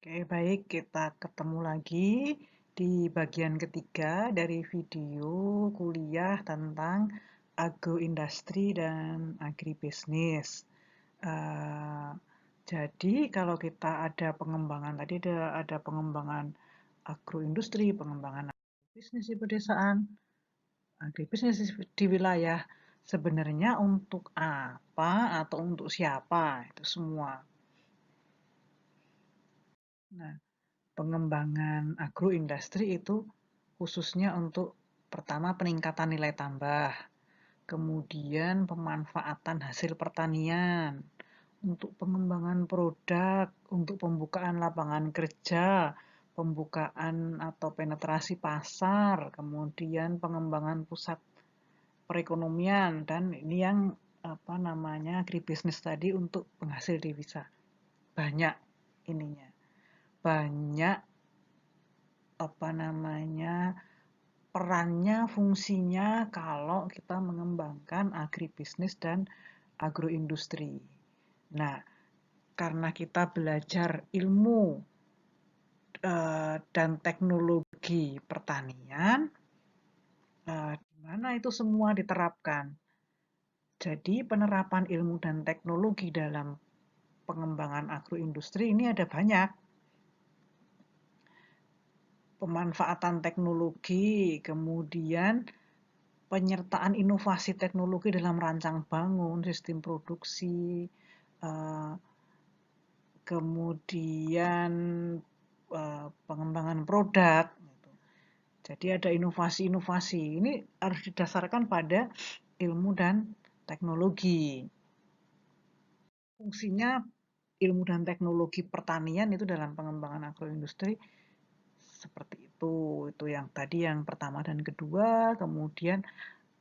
Oke, baik, kita ketemu lagi di bagian ketiga dari video kuliah tentang agroindustri dan agribisnis. Eh, jadi kalau kita ada pengembangan tadi ada pengembangan agroindustri, pengembangan bisnis di pedesaan, agribisnis di wilayah. Sebenarnya untuk apa atau untuk siapa itu semua. Nah, pengembangan agroindustri itu khususnya untuk pertama peningkatan nilai tambah, kemudian pemanfaatan hasil pertanian, untuk pengembangan produk, untuk pembukaan lapangan kerja, pembukaan atau penetrasi pasar, kemudian pengembangan pusat perekonomian, dan ini yang apa namanya agribisnis tadi untuk penghasil devisa. Banyak ininya. Banyak apa namanya perannya, fungsinya kalau kita mengembangkan agribisnis dan agroindustri. Nah, karena kita belajar ilmu dan teknologi pertanian, di mana itu semua diterapkan. Jadi penerapan ilmu dan teknologi dalam pengembangan agroindustri ini ada banyak. Pemanfaatan teknologi, kemudian penyertaan inovasi teknologi dalam rancang bangun, sistem produksi, kemudian pengembangan produk. Jadi ada inovasi-inovasi. Ini harus didasarkan pada ilmu dan teknologi. Fungsinya ilmu dan teknologi pertanian itu dalam pengembangan agroindustri seperti itu. Itu yang tadi yang pertama dan kedua, kemudian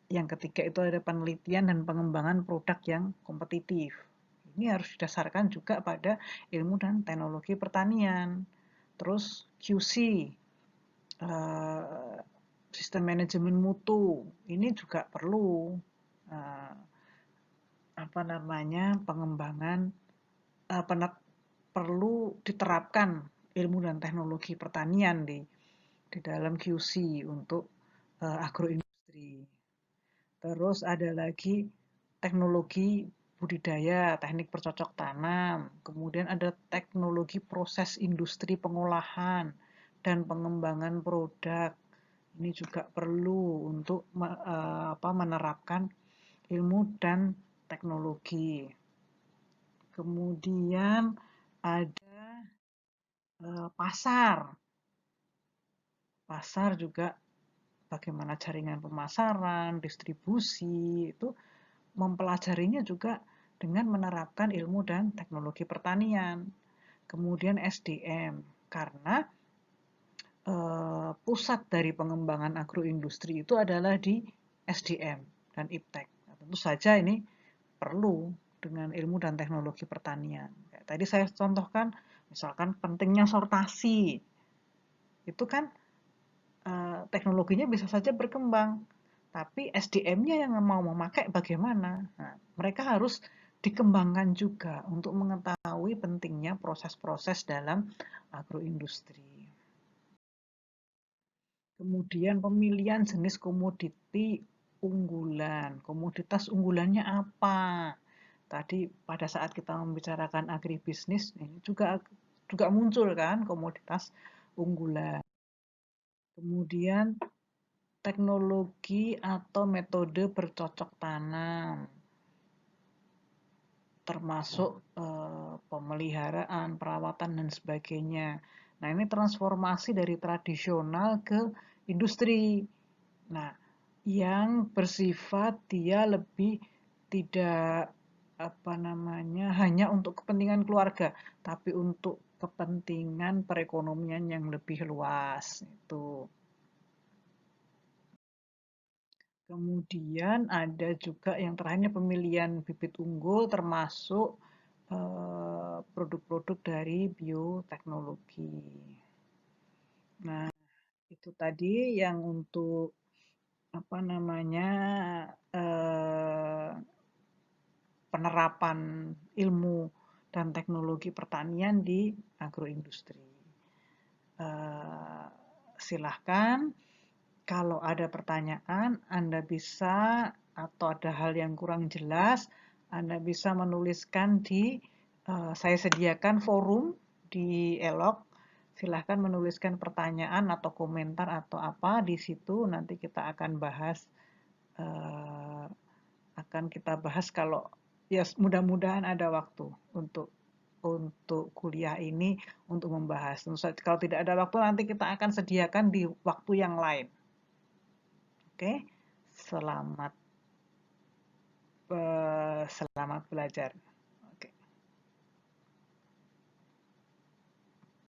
yang ketiga itu ada penelitian dan pengembangan produk yang kompetitif. Ini harus didasarkan juga pada ilmu dan teknologi pertanian. Terus QC, sistem manajemen mutu, ini juga perlu apa namanya pengembangan perlu diterapkan ilmu dan teknologi pertanian di dalam QC untuk agroindustri. Terus ada lagi teknologi budidaya, teknik bercocok tanam, kemudian ada teknologi proses industri pengolahan dan pengembangan produk. Ini juga perlu untuk menerapkan ilmu dan teknologi. Kemudian ada pasar. Pasar juga bagaimana jaringan pemasaran, distribusi, itu mempelajarinya juga dengan menerapkan ilmu dan teknologi pertanian. Kemudian SDM, karena pusat dari pengembangan agroindustri itu adalah di SDM dan IPTEK. Nah, tentu saja ini perlu dengan ilmu dan teknologi pertanian. Tadi saya contohkan, misalkan pentingnya sortasi, itu kan teknologinya bisa saja berkembang, tapi SDM-nya yang mau memakai bagaimana? Nah, mereka harus dikembangkan juga untuk mengetahui pentingnya proses-proses dalam agroindustri. Kemudian pemilihan jenis komoditi unggulan. Komoditas unggulannya apa? Tadi pada saat kita membicarakan agribisnis, ini juga muncul kan komoditas unggulan. Kemudian teknologi atau metode bercocok tanam, termasuk pemeliharaan, perawatan, dan sebagainya. Nah, ini transformasi dari tradisional ke industri. Nah, yang bersifat dia lebih tidak apa namanya hanya untuk kepentingan keluarga, tapi untuk kepentingan perekonomian yang lebih luas itu. Kemudian ada juga yang terakhir pemilihan bibit unggul termasuk produk-produk dari bioteknologi. Nah, itu tadi yang untuk apa namanya penerapan ilmu dan teknologi pertanian di agroindustri. silahkan. Kalau ada pertanyaan, Anda bisa, atau ada hal yang kurang jelas, Anda bisa menuliskan saya sediakan forum di Elok. Silahkan menuliskan pertanyaan atau komentar atau apa di situ. Nanti kita akan bahas, kalau ya mudah-mudahan ada waktu untuk kuliah ini untuk membahas. Kalau tidak ada waktu nanti kita akan sediakan di waktu yang lain. Oke, selamat belajar.